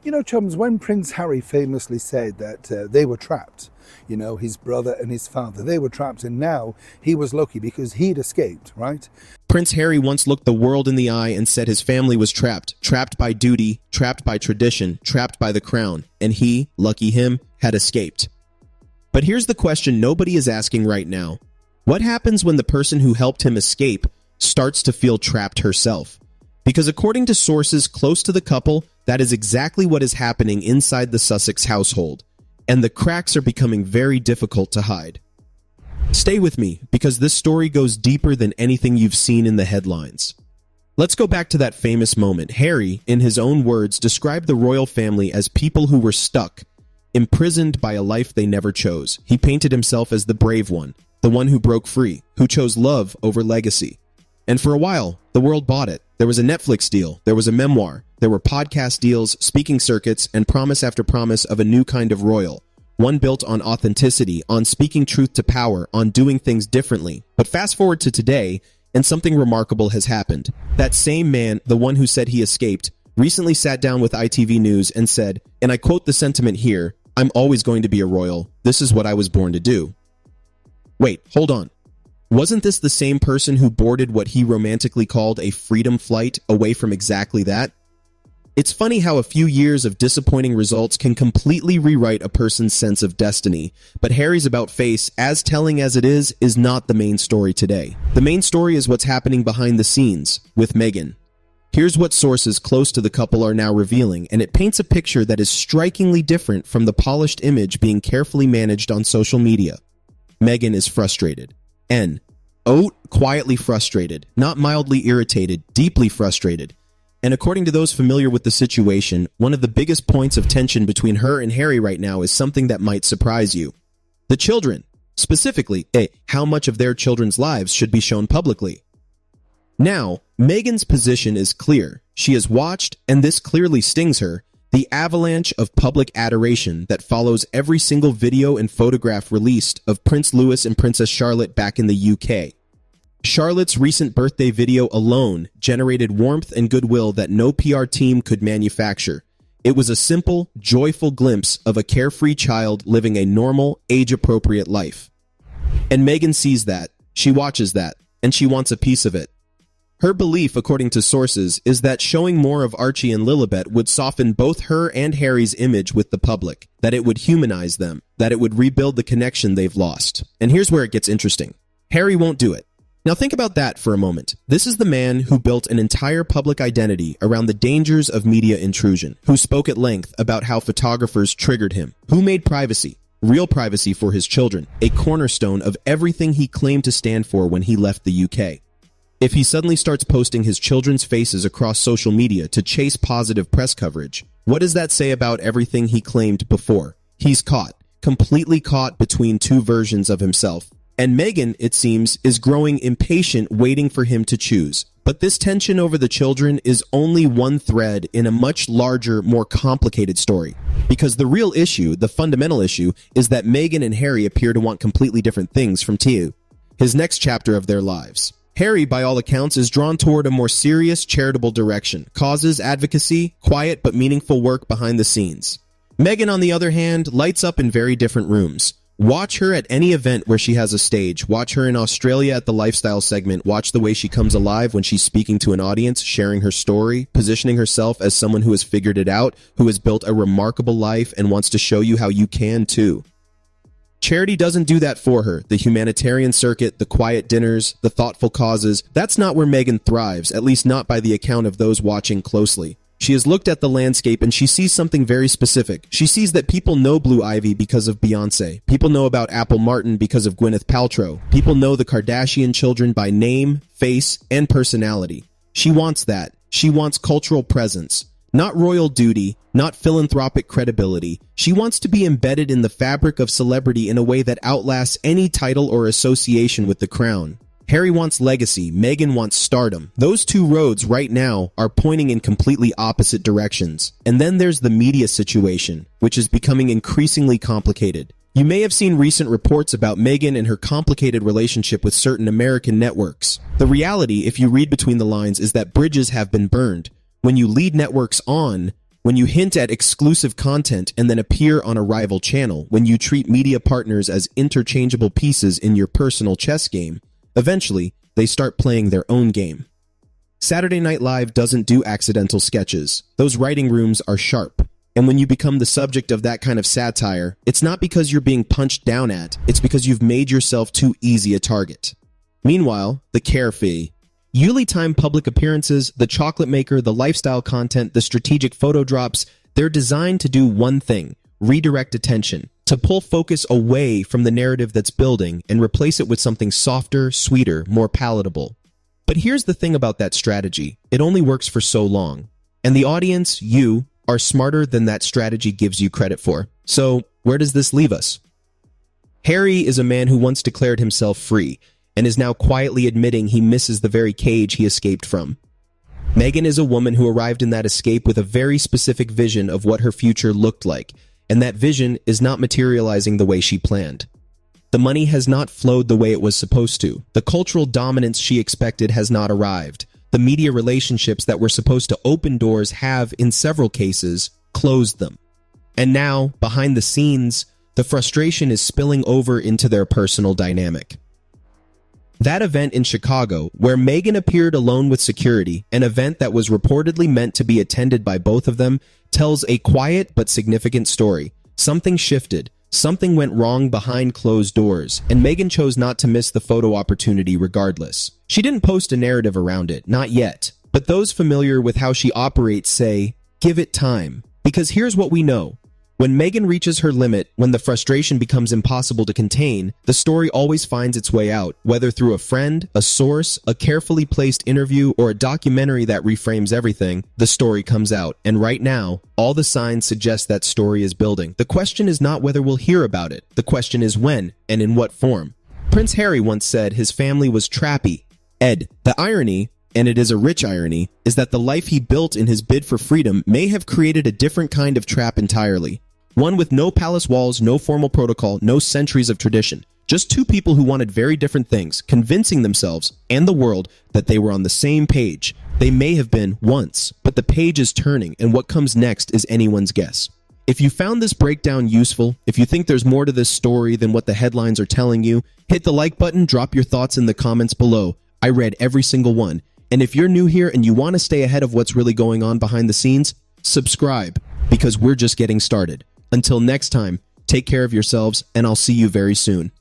You know, chums, when Prince Harry famously said that they were trapped, you know, his brother and his father, they were trapped, and now he was lucky because he'd escaped, right? Prince Harry once looked the world in the eye and said his family was trapped, trapped by duty, trapped by tradition, trapped by the crown, and he, lucky him, had escaped. But here's the question nobody is asking right now. What happens when the person who helped him escape starts to feel trapped herself? Because according to sources close to the couple, that is exactly what is happening inside the Sussex household, and the cracks are becoming very difficult to hide. Stay with me, because this story goes deeper than anything you've seen in the headlines. Let's go back to that famous moment. Harry, in his own words, described the royal family as people who were stuck, imprisoned by a life they never chose. He painted himself as the brave one, the one who broke free, who chose love over legacy. And for a while, the world bought it. There was a Netflix deal, there was a memoir, there were podcast deals, speaking circuits, and promise after promise of a new kind of royal. One built on authenticity, on speaking truth to power, on doing things differently. But fast forward to today, and something remarkable has happened. That same man, the one who said he escaped, recently sat down with ITV News and said, and I quote the sentiment here, "I'm always going to be a royal. This is what I was born to do." Wait, hold on. Wasn't this the same person who boarded what he romantically called a freedom flight away from exactly that? It's funny how a few years of disappointing results can completely rewrite a person's sense of destiny, but Harry's about-face, as telling as it is not the main story today. The main story is what's happening behind the scenes, with Meghan. Here's what sources close to the couple are now revealing, and it paints a picture that is strikingly different from the polished image being carefully managed on social media. Meghan is frustrated. Quietly frustrated, not mildly irritated, deeply frustrated. And according to those familiar with the situation, one of the biggest points of tension between her and Harry right now is something that might surprise you. The children. Specifically, how much of their children's lives should be shown publicly. Now, Meghan's position is clear. She has watched, and this clearly stings her, the avalanche of public adoration that follows every single video and photograph released of Prince Louis and Princess Charlotte back in the UK. Charlotte's recent birthday video alone generated warmth and goodwill that no PR team could manufacture. It was a simple, joyful glimpse of a carefree child living a normal, age-appropriate life. And Meghan sees that, she watches that, and she wants a piece of it. Her belief, according to sources, is that showing more of Archie and Lilibet would soften both her and Harry's image with the public, that it would humanize them, that it would rebuild the connection they've lost. And here's where it gets interesting. Harry won't do it. Now think about that for a moment. This is the man who built an entire public identity around the dangers of media intrusion, who spoke at length about how photographers triggered him, who made privacy, real privacy for his children, a cornerstone of everything he claimed to stand for when he left the UK. If he suddenly starts posting his children's faces across social media to chase positive press coverage, what does that say about everything he claimed before? He's caught, completely caught between two versions of himself. And Meghan, it seems, is growing impatient waiting for him to choose. But this tension over the children is only one thread in a much larger, more complicated story. Because the real issue, the fundamental issue, is that Meghan and Harry appear to want completely different things from Theo, his next chapter of their lives. Harry, by all accounts, is drawn toward a more serious, charitable direction. Causes, advocacy, quiet but meaningful work behind the scenes. Meghan, on the other hand, lights up in very different rooms. Watch her at any event where she has a stage. Watch her in Australia at the lifestyle segment. Watch the way she comes alive when she's speaking to an audience, sharing her story, positioning herself as someone who has figured it out, who has built a remarkable life and wants to show you how you can too. Charity doesn't do that for her. The humanitarian circuit, the quiet dinners, the thoughtful causes, that's not where Meghan thrives, at least not by the account of those watching closely. She has looked at the landscape and she sees something very specific. She sees that people know Blue Ivy because of Beyoncé. People know about Apple Martin because of Gwyneth Paltrow. People know the Kardashian children by name, face, and personality. She wants that. She wants cultural presence. Not royal duty, not philanthropic credibility. She wants to be embedded in the fabric of celebrity in a way that outlasts any title or association with the crown. Harry wants legacy, Meghan wants stardom. Those two roads right now are pointing in completely opposite directions. And then there's the media situation, which is becoming increasingly complicated. You may have seen recent reports about Meghan and her complicated relationship with certain American networks. The reality, if you read between the lines, is that bridges have been burned. When you lead networks on, when you hint at exclusive content and then appear on a rival channel, when you treat media partners as interchangeable pieces in your personal chess game, eventually, they start playing their own game. Saturday Night Live doesn't do accidental sketches. Those writing rooms are sharp. And when you become the subject of that kind of satire, it's not because you're being punched down at, it's because you've made yourself too easy a target. Meanwhile, the carefree. Yearly time public appearances, the chocolate maker, the lifestyle content, the strategic photo drops, they're designed to do one thing: redirect attention, to pull focus away from the narrative that's building and replace it with something softer, sweeter, more palatable. But here's the thing about that strategy: it only works for so long. And the audience, you, are smarter than that strategy gives you credit for. So, where does this leave us? Harry is a man who once declared himself free, and is now quietly admitting he misses the very cage he escaped from. Meghan is a woman who arrived in that escape with a very specific vision of what her future looked like, and that vision is not materializing the way she planned. The money has not flowed the way it was supposed to. The cultural dominance she expected has not arrived. The media relationships that were supposed to open doors have, in several cases, closed them. And now, behind the scenes, the frustration is spilling over into their personal dynamic. That event in Chicago, where Meghan appeared alone with security, an event that was reportedly meant to be attended by both of them, tells a quiet but significant story. Something shifted. Something went wrong behind closed doors, and Meghan chose not to miss the photo opportunity regardless. She didn't post a narrative around it, not yet. But those familiar with how she operates say, give it time. Because here's what we know. When Meghan reaches her limit, when the frustration becomes impossible to contain, the story always finds its way out, whether through a friend, a source, a carefully placed interview, or a documentary that reframes everything, the story comes out. And right now, all the signs suggest that story is building. The question is not whether we'll hear about it. The question is when, and in what form. Prince Harry once said his family was trappy. Ed, the irony, and it is a rich irony, is that the life he built in his bid for freedom may have created a different kind of trap entirely. One with no palace walls, no formal protocol, no centuries of tradition. Just two people who wanted very different things, convincing themselves and the world that they were on the same page. They may have been once, but the page is turning, and what comes next is anyone's guess. If you found this breakdown useful, if you think there's more to this story than what the headlines are telling you, hit the like button, drop your thoughts in the comments below. I read every single one. And if you're new here and you want to stay ahead of what's really going on behind the scenes, subscribe, because we're just getting started. Until next time, take care of yourselves, and I'll see you very soon.